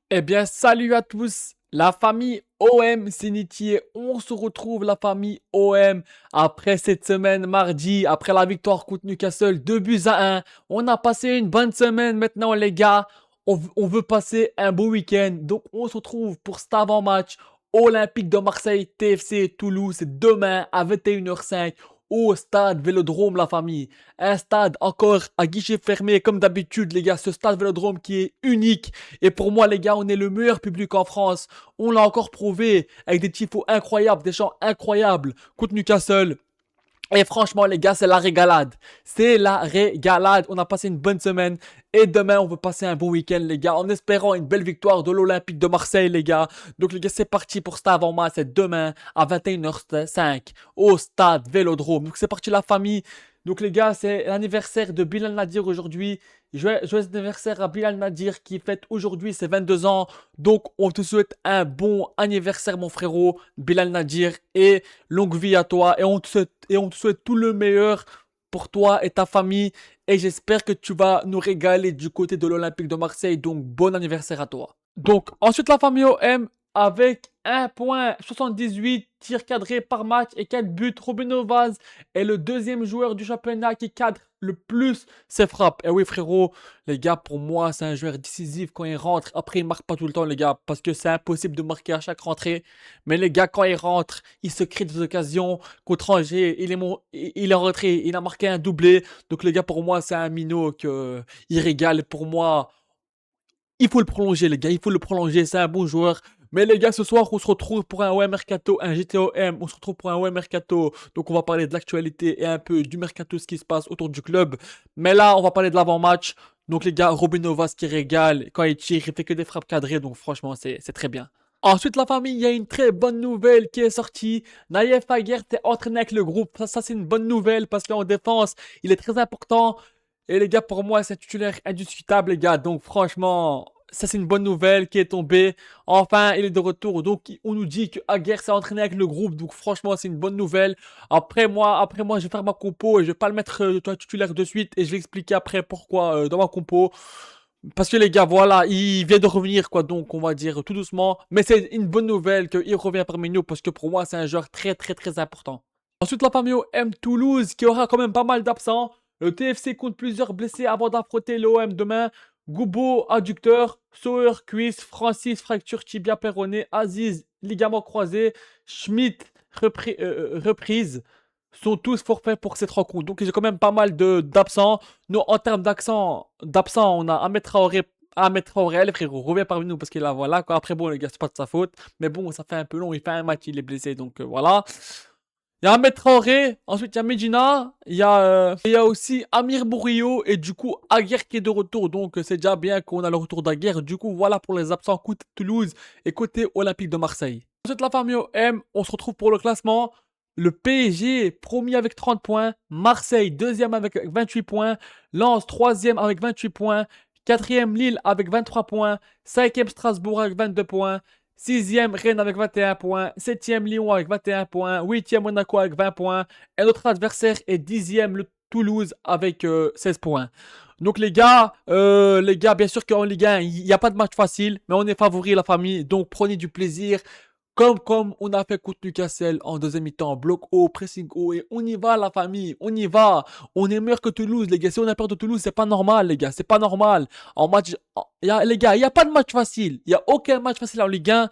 Eh bien, salut à tous, la famille OM Sénitier. On se retrouve, la famille OM, après cette semaine mardi, après la victoire contre Newcastle, 2 buts à 1. On a passé une bonne semaine maintenant, les gars. On veut passer un beau week-end. Donc, on se retrouve pour cet avant-match Olympique de Marseille, TFC Toulouse, demain à 21h05 au stade Vélodrome, la famille. Un stade encore à guichet fermé, comme d'habitude, les gars. Ce stade Vélodrome qui est unique. Et pour moi, les gars, on est le meilleur public en France. On l'a encore prouvé avec des tifos incroyables, des chants incroyables contre Newcastle. Et franchement, les gars, c'est la régalade. C'est la régalade. On a passé une bonne semaine. Et demain, on veut passer un bon week-end, les gars, en espérant une belle victoire de l'Olympique de Marseille, les gars. Donc, les gars, c'est parti pour cet avant-match. C'est demain à 21h05 au stade Vélodrome. Donc, c'est parti, la famille. Donc, les gars, c'est l'anniversaire de Bilal Nadir aujourd'hui. Joyeux anniversaire à Bilal Nadir qui fête aujourd'hui ses 22 ans. Donc, on te souhaite un bon anniversaire, mon frérot, Bilal Nadir. Et longue vie à toi. Et on te souhaite tout le meilleur pour toi et ta famille. Et j'espère que tu vas nous régaler du côté de l'Olympique de Marseille. Donc, bon anniversaire à toi. Donc, ensuite, la famille OM avec 1,78 tirs cadrés par match et 4 buts. Robin Vaz est le deuxième joueur du championnat qui cadre le plus ses frappes. Et oui, frérot, les gars, pour moi, c'est un joueur décisif quand il rentre. Après, il marque pas tout le temps, les gars, parce que c'est impossible de marquer à chaque rentrée. Mais les gars, quand il rentre, il se crée des occasions. Contre Angers, il est rentré, il a marqué un doublé. Donc, les gars, pour moi, c'est un minot il régale. Pour moi, il faut le prolonger, les gars. Il faut le prolonger. C'est un bon joueur. Mais les gars, ce soir, on se retrouve pour un OM Mercato, un GTOM. On se retrouve pour un OM Mercato. Donc, on va parler de l'actualité et un peu du Mercato, ce qui se passe autour du club. Mais là, on va parler de l'avant-match. Donc, les gars, Robin Novas qui régale. Quand il tire, il fait que des frappes cadrées. Donc, franchement, c'est très bien. Ensuite, la famille, il y a une très bonne nouvelle qui est sortie. Naïef Aguerd est entraîné avec le groupe. Ça c'est une bonne nouvelle parce qu'en défense, il est très important. Et les gars, pour moi, c'est un titulaire indiscutable, les gars. Donc, franchement, ça, c'est une bonne nouvelle qui est tombée. Enfin, il est de retour. Donc, on nous dit que Aguerd s'est entraîné avec le groupe. Donc, franchement, c'est une bonne nouvelle. Après moi, je vais faire ma compo et je vais pas le mettre titulaire de suite. Et je vais expliquer après pourquoi dans ma compo. Parce que les gars, voilà, il vient de revenir, quoi. Donc, on va dire tout doucement. Mais c'est une bonne nouvelle qu'il revient parmi nous. Parce que pour moi, c'est un joueur très, très, très important. Ensuite, la famille M Toulouse qui aura quand même pas mal d'absents. Le TFC compte plusieurs blessés avant d'affronter l'OM demain. Goubo, adducteur. Sauer, cuisse. Francis, fracture tibia péroné. Aziz, ligament croisé. Schmidt, reprise. Sont tous forfaits pour cette rencontre. Donc, j'ai quand même pas mal d'absents. Nous, en termes d'absents, on a Ahmed Traoré, le frérot, revient parmi nous parce qu'il est là, voilà, quoi. Après, bon, les gars, c'est pas de sa faute. Mais bon, ça fait un peu long. Il fait un match, il est blessé. Donc, voilà. Il y a Ahmed Traoré, ensuite il y a Medina, il y a aussi Amir Bourrio et du coup Aguerre qui est de retour. Donc c'est déjà bien qu'on a le retour d'Aguerre. Du coup voilà pour les absents côté Toulouse et côté Olympique de Marseille. Ensuite la famille M, on se retrouve pour le classement. Le PSG premier avec 30 points, Marseille deuxième avec 28 points, Lens troisième avec 28 points, quatrième Lille avec 23 points, cinquième Strasbourg avec 22 points, sixième Rennes avec 21 points. Septième Lyon avec 21 points. Huitième Monaco avec 20 points. Et notre adversaire est dixième le Toulouse avec 16 points. Donc les gars, bien sûr qu'en Ligue 1, il n'y a pas de match facile, mais on est favori la famille, donc prenez du plaisir. Comme on a fait contre Newcastle en deuxième mi-temps, bloc haut, pressing haut, et on y va la famille, on y va. On est meilleur que Toulouse, les gars. Si on a peur de Toulouse, c'est pas normal, les gars, c'est pas normal. En match, les gars, il n'y a pas de match facile. Il n'y a aucun match facile en Ligue 1.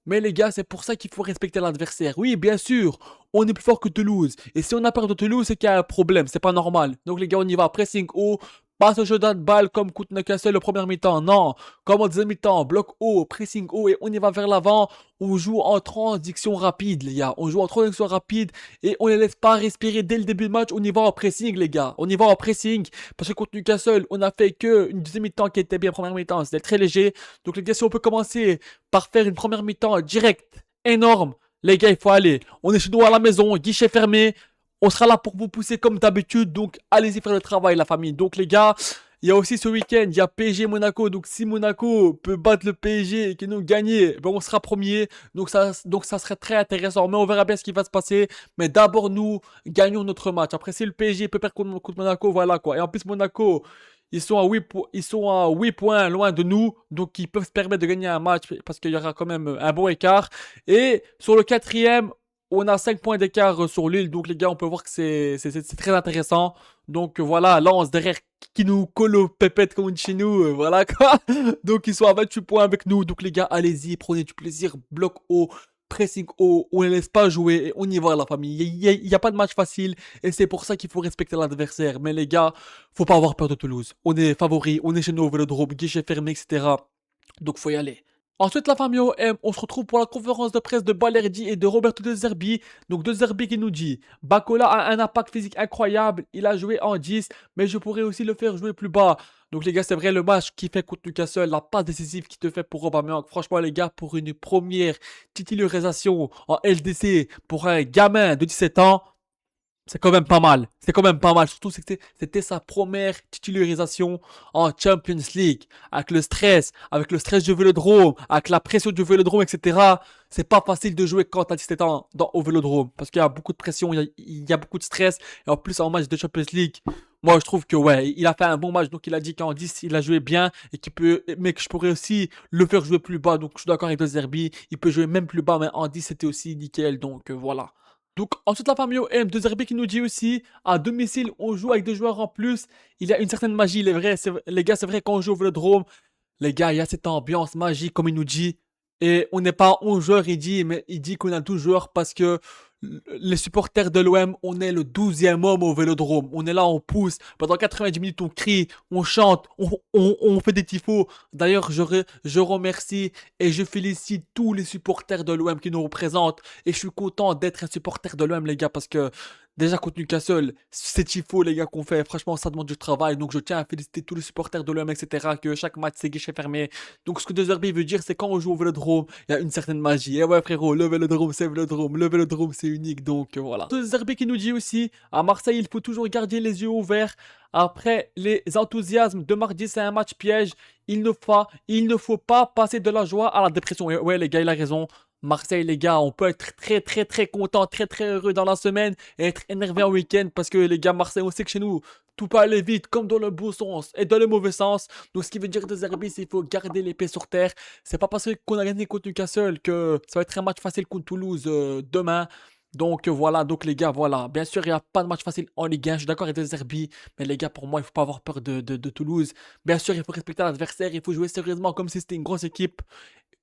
Mais les gars, c'est pour ça qu'il faut respecter l'adversaire. Oui, bien sûr, on est plus fort que Toulouse. Et si on a peur de Toulouse, c'est qu'il y a un problème. C'est pas normal. Donc les gars, on y va. Pressing haut. Pas ce jeu de balle comme contre Newcastle le premier mi-temps. Non. Comme en deuxième mi-temps. Bloc haut, pressing haut et on y va vers l'avant. On joue en transition rapide, les gars. On joue en transition rapide et on les laisse pas respirer dès le début du match. On y va en pressing, les gars. On y va en pressing. Parce que contre Newcastle, on a fait que une deuxième mi-temps qui était bien. Première mi-temps, c'était très léger. Donc les gars, si on peut commencer par faire une première mi-temps directe, énorme, les gars, il faut aller. On est chez nous à la maison, guichet fermé. On sera là pour vous pousser comme d'habitude. Donc, allez-y faire le travail, la famille. Donc, les gars, il y a aussi ce week-end, il y a PSG Monaco. Donc, si Monaco peut battre le PSG et qu'ils nous gagner, ben, on sera premier. Donc ça serait très intéressant. Mais on verra bien ce qui va se passer. Mais d'abord, nous, gagnons notre match. Après, si le PSG peut perdre contre Monaco, voilà quoi. Et en plus, Monaco, Ils sont à 8 points loin de nous, donc ils peuvent se permettre de gagner un match parce qu'il y aura quand même un bon écart. Et sur le quatrième, on a 5 points d'écart sur l'île, donc les gars, on peut voir que c'est très intéressant. Donc voilà, Lens derrière qui nous colle aux pépettes comme on dit chez nous, voilà quoi. Donc ils sont à 28 points avec nous, donc les gars, allez-y, prenez du plaisir, bloc haut, pressing haut, on ne laisse pas jouer, et on y va la famille. Il y a pas de match facile, et c'est pour ça qu'il faut respecter l'adversaire. Mais les gars, faut pas avoir peur de Toulouse. On est favoris, on est chez nous au Vélodrome, guichet fermé, etc. Donc faut y aller. Ensuite, la famille OM, on se retrouve pour la conférence de presse de Balerdi et de Roberto De Zerbi. Donc De Zerbi qui nous dit: Bacola a un impact physique incroyable, il a joué en 10, mais je pourrais aussi le faire jouer plus bas. Donc les gars, c'est vrai, le match qui fait contre Newcastle, la passe décisive qui te fait pour Aubameyang. Franchement les gars, pour une première titularisation en LDC pour un gamin de 17 ans, c'est quand même pas mal. C'est quand même pas mal. Surtout, c'était sa première titularisation en Champions League. Avec le stress du Vélodrome, avec la pression du Vélodrome, etc. C'est pas facile de jouer quand t'as 17 ans au Vélodrome. Parce qu'il y a beaucoup de pression, il y a beaucoup de stress. Et en plus, en match de Champions League, moi, je trouve que, ouais, il a fait un bon match. Donc, il a dit qu'en 10, il a joué bien. Mais que je pourrais aussi le faire jouer plus bas. Donc, je suis d'accord avec De Zerbi. Il peut jouer même plus bas, mais en 10, c'était aussi nickel. Donc, voilà. Donc ensuite la famille OM de Zerbi qui nous dit aussi: à domicile on joue avec deux joueurs en plus, il y a une certaine magie, les gars, c'est vrai quand on joue au Vélodrome, les gars, il y a cette ambiance magique comme il nous dit. Et on n'est pas 11 joueurs, il dit, mais il dit qu'on a 12 joueurs parce que les supporters de l'OM, on est le 12e homme au Vélodrome. On est là, on pousse. Pendant 90 minutes, on crie, on chante, on fait des tifos. D'ailleurs, je remercie et je félicite tous les supporters de l'OM qui nous représentent. Et je suis content d'être un supporter de l'OM, les gars, parce que déjà contre Newcastle, ces tifos, les gars, qu'on fait, franchement, ça demande du travail. Donc, je tiens à féliciter tous les supporters de l'OM, etc. Que chaque match, c'est guichet fermé. Donc, ce que De Zerbi veut dire, c'est quand on joue au Vélodrome, il y a une certaine magie. Et ouais, frérot, le Vélodrome, c'est Vélodrome. Le Vélodrome, c'est unique. Donc, voilà. De Zerbi qui nous dit aussi: à Marseille, il faut toujours garder les yeux ouverts. Après les enthousiasmes de mardi, c'est un match piège. Il ne faut pas passer de la joie à la dépression. Et ouais, les gars, il a raison. Marseille, les gars, on peut être très, très, très content, très, très heureux dans la semaine et être énervé en week-end parce que les gars, Marseille, on sait que chez nous, tout peut aller vite, comme dans le bon sens et dans le mauvais sens. Donc, ce qui veut dire De Zerbi, c'est qu'il faut garder l'épée sur terre. C'est pas parce qu'on a gagné contre Newcastle que ça va être un match facile contre Toulouse demain. Donc voilà, donc les gars, voilà. Bien sûr, il n'y a pas de match facile en Ligue 1. Je suis d'accord avec De Zerbi, mais les gars, pour moi, il ne faut pas avoir peur de Toulouse. Bien sûr, il faut respecter l'adversaire, il faut jouer sérieusement comme si c'était une grosse équipe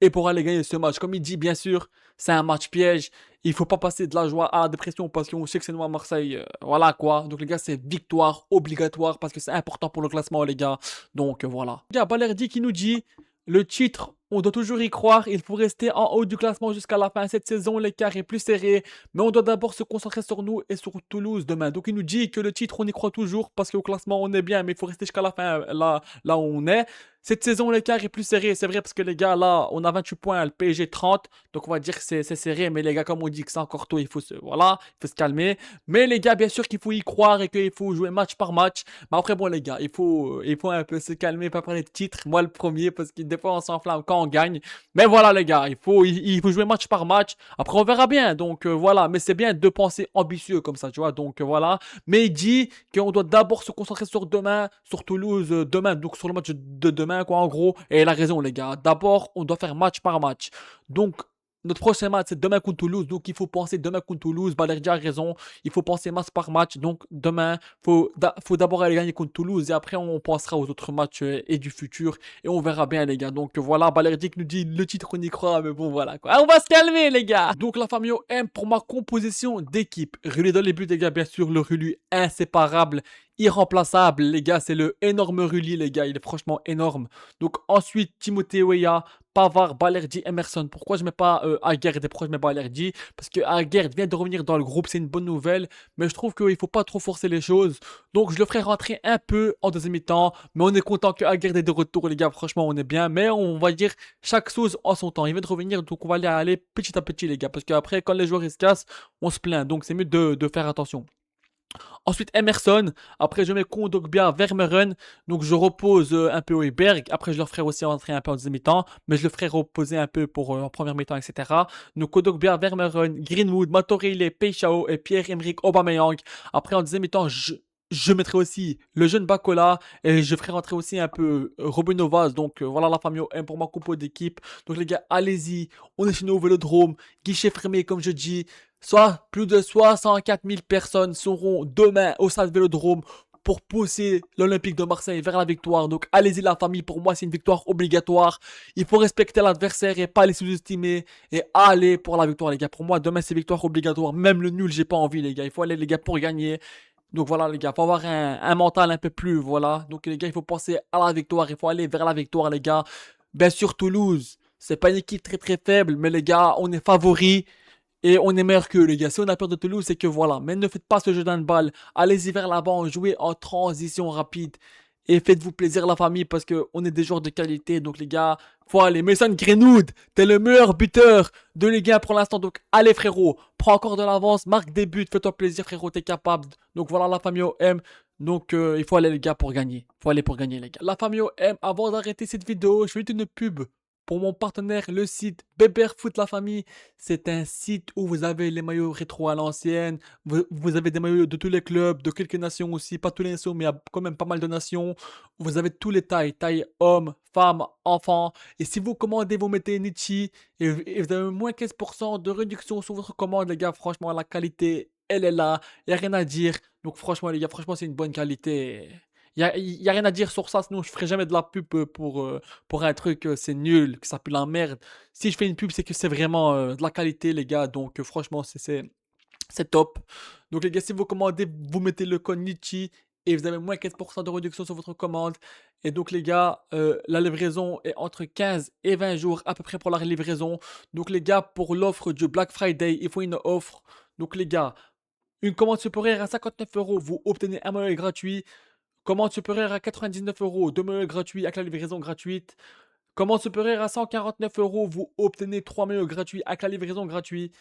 et pour aller gagner ce match. Comme il dit, bien sûr, c'est un match piège. Il faut pas passer de la joie à la dépression parce qu'on sait que c'est nous à Marseille. Voilà quoi. Donc les gars, c'est victoire obligatoire parce que c'est important pour le classement, les gars. Donc voilà. Les gars, Balerdi qui nous dit: le titre, on doit toujours y croire. Il faut rester en haut du classement jusqu'à la fin. Cette saison, l'écart est plus serré. Mais on doit d'abord se concentrer sur nous et sur Toulouse demain. Donc il nous dit que le titre, on y croit toujours parce qu'au classement, on est bien. Mais il faut rester jusqu'à la fin là où on est. Cette saison, l'écart est plus serré. C'est vrai parce que les gars, là, on a 28 points, le PSG 30. Donc on va dire que c'est serré. Mais les gars, comme on dit que c'est encore tôt, voilà, il faut se calmer. Mais les gars, bien sûr qu'il faut y croire et qu'il faut jouer match par match. Mais après, bon, les gars, il faut un peu se calmer, pas parler de titre. Moi, le premier, parce que des fois, on s'enflamme quand on gagne. Mais voilà, les gars, il faut jouer match par match. Après, on verra bien. Donc voilà, mais c'est bien de penser ambitieux comme ça, tu vois. Donc voilà. Mais il dit qu'on doit d'abord se concentrer sur demain, sur Toulouse demain, donc sur le match de demain, quoi, en gros. Et il a raison, les gars. D'abord, on doit faire match par match. Donc, notre prochain match, c'est demain contre Toulouse. Donc, il faut penser demain contre Toulouse. Balerdi a raison. Il faut penser match par match. Donc, demain, faut d'abord aller gagner contre Toulouse. Et après, on pensera aux autres matchs et du futur. Et on verra bien, les gars. Donc, voilà. Balerdi qui nous dit le titre, on y croit. Mais bon, voilà, quoi. On va se calmer, les gars. Donc, la famille M pour ma composition d'équipe. Rulé dans les buts, les gars. Bien sûr, le Rulu inséparable, irremplaçable, les gars. C'est le énorme Rulli, les gars. Il est franchement énorme. Donc, ensuite, Timothée Weah, Pavard, Balerdi, Emerson. Pourquoi je mets pas Aguerd et pourquoi je mets Balerdi? Parce que Aguerd vient de revenir dans le groupe, c'est une bonne nouvelle. Mais je trouve qu'il faut pas trop forcer les choses. Donc je le ferai rentrer un peu en deuxième mi-temps. Mais on est content que Aguerd est de retour, les gars. Franchement, on est bien. Mais on va dire chaque chose en son temps. Il vient de revenir, donc on va aller petit à petit, les gars. Parce qu'après, quand les joueurs ils se cassent, on se plaint. Donc c'est mieux de faire attention. Ensuite, Emerson. Après, je mets Kondogbia, Vermeuren. Donc, je repose un peu Højbjerg. Après, je le ferai aussi rentrer un peu en deuxième mi-temps. Mais je le ferai reposer un peu pour en première mi-temps, etc. Donc, Kondogbia, Vermeuren, Greenwood, Matorele, Peixao et Pierre-Emerick Aubameyang. Après, en deuxième mi-temps, je mettrai aussi le jeune Bacola et je ferai rentrer aussi un peu Robin Novas. Donc voilà la famille OM pour ma compo d'équipe. Donc les gars, allez-y. On est chez nous au Vélodrome. Guichet fermé, comme je dis. Soit plus de 64 000 personnes seront demain au stade Vélodrome pour pousser l'Olympique de Marseille vers la victoire. Donc allez-y la famille, pour moi c'est une victoire obligatoire. Il faut respecter l'adversaire et pas les sous-estimer. Et aller pour la victoire les gars. Pour moi demain c'est victoire obligatoire. Même le nul j'ai pas envie les gars. Il faut aller les gars pour gagner. Donc voilà les gars, il faut avoir un mental un peu plus, voilà. Donc les gars, il faut penser à la victoire, il faut aller vers la victoire les gars. Bien sûr Toulouse, c'est pas une équipe très très faible, mais les gars, on est favoris et on est meilleur qu'eux les gars. Si on a peur de Toulouse, c'est que voilà. Mais ne faites pas ce jeu d'handball, allez-y vers l'avant, jouez en transition rapide. Et faites-vous plaisir la famille parce que on est des joueurs de qualité. Donc les gars, faut aller. Mason Greenwood, t'es le meilleur buteur de Ligue 1 pour l'instant. Donc allez frérot, prends encore de l'avance, marque des buts, fais-toi plaisir frérot, t'es capable. Donc voilà la famille OM. Donc il faut aller les gars pour gagner. Il faut aller pour gagner les gars. La famille OM, avant d'arrêter cette vidéo, je fais une pub pour mon partenaire, le site Beberfoot la famille. C'est un site où vous avez les maillots rétro à l'ancienne. Vous avez des maillots de tous les clubs, de quelques nations aussi. Pas tous les nations, mais il y a quand même pas mal de nations. Vous avez tous les tailles. Taille homme, femme, enfant. Et si vous commandez, vous mettez Nietzsche. Et vous avez moins 15% de réduction sur votre commande, les gars. Franchement, la qualité, elle est là. Il n'y a rien à dire. Donc franchement, les gars, franchement, c'est une bonne qualité. Y a rien à dire sur ça, sinon je ferai jamais de la pub pour un truc, c'est nul, que ça pue la merde. Si je fais une pub, c'est que c'est vraiment de la qualité, les gars. Donc, franchement, c'est top. Donc, les gars, si vous commandez, vous mettez le code Nietzsche et vous avez moins 15% de réduction sur votre commande. Et donc, les gars, la livraison est entre 15 et 20 jours à peu près pour la livraison. Donc, les gars, pour l'offre du Black Friday, il faut une offre. Donc, les gars, une commande supérieure à 59 €, vous obtenez un mois gratuit. Commande supérieure à 99 €, 2 maillots gratuits avec la livraison gratuite. Commande supérieure à 149 €, vous obtenez 3 maillots gratuits avec la livraison gratuite.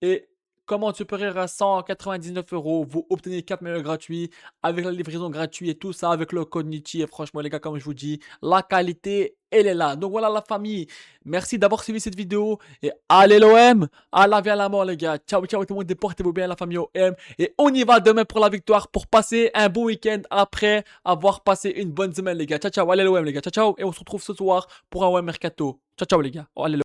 Et commande supérieure à 199 €, vous obtenez 4 maillots gratuits avec la livraison gratuite et tout ça avec le code Nietzsche. Et franchement, les gars, comme je vous dis, la qualité, elle est là. Donc voilà, la famille. Merci d'avoir suivi cette vidéo. Et allez l'OM, à la vie à la mort, les gars. Ciao, ciao tout le monde. Portez-vous bien, la famille OM. Et on y va demain pour la victoire, pour passer un bon week-end après avoir passé une bonne semaine, les gars. Ciao, ciao. Allez l'OM, les gars. Ciao, ciao. Et on se retrouve ce soir pour un OM Mercato. Ciao, ciao, les gars. Allez,